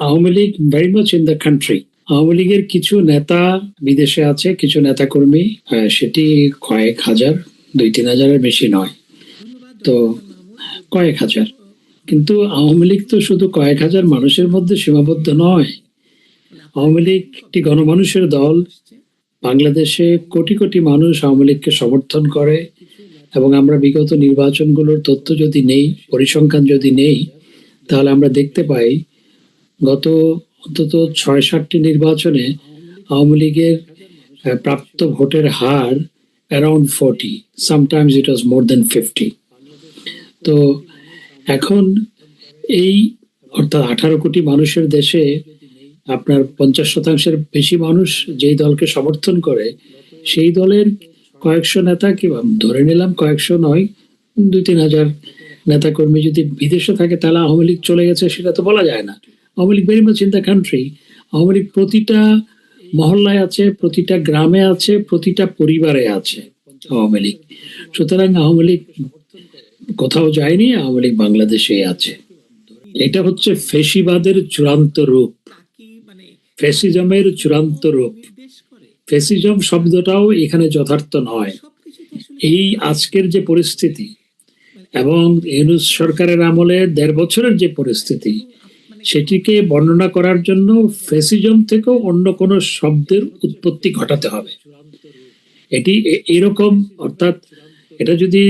Awami League very much in the country. Awami লীগের কিছু নেতা বিদেশে আছে, কিছু নেতা কর্মী, সেটি কয়েক হাজার, 2-3 হাজারের বেশি নয়, তো কয়েক হাজার। কিন্তু আওয়ামী লীগ তো শুধু কয়েক হাজার মানুষের মধ্যে সীমাবদ্ধ নয়। আওয়ামী লীগ একটি গণমানুষের দল। বাংলাদেশে কোটি কোটি মানুষ আওয়ামী লীগকে সমর্থন করে, এবং আমরা বিগত নির্বাচনগুলোর তথ্য যদি নেই, পরিসংখ্যান যদি নেই, তাহলে আমরা দেখতে পাই গত অন্তত 6-7টি নির্বাচনে আওয়ামী লীগের প্রাপ্ত ভোটের হার অ্যারাউন্ড 40, সামটাইমস ইট ওয়াজ মোর দেন 50। তো এখন এই অর্থাৎ 18 কোটি মানুষের দেশে আপনার 50% বেশি মানুষ যেই দলকে সমর্থন করে, সেই দলের কয়েকশো নেতা, কি ধরে নিলাম কয়েকশো নয়, 2-3 হাজার নেতা কর্মী যদি বিদেশে থাকে, তাহলে আওয়ামী লীগ চলে গেছে সেটা তো বলা যায় না। Awami League very much in the country. Awami League প্রতিটা মহল্লায় আছে, প্রতিটা গ্রামে আছে, প্রতিটা পরিবারে আছে আওয়ামী লীগ। সুতরাং আওয়ামী লীগ কোথাও যায়নি, আওয়ামী লীগ বাংলাদেশে আছে। এটা হচ্ছে ফেসিবাদের চূড়ান্ত রূপ, ফ্যাসিজমের চূড়ান্ত রূপ। ফ্যাসিজম শব্দটাও এখানে যথার্থ নয়। এই আজকের যে পরিস্থিতি এবং ইউনূস সরকারের আমলে 1.5 বছরের যে পরিস্থিতি, সেটিকে বর্ণনা করার জন্য ফ্যাসিজম থেকেও অন্য কোনো শব্দের উৎপত্তি ঘটাতে হবে। এটি এরকম, অর্থাৎ এটা যদি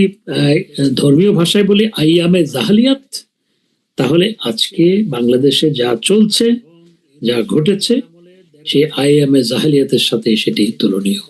ধর্মীয় ভাষায় বলি আইয়ামে জাহালিয়াত, তাহলে আজকে বাংলাদেশে যা চলছে, যা ঘটেছে, সেই আইয়ামে জাহালিয়াতের সাথে সেটি তুলনীয়।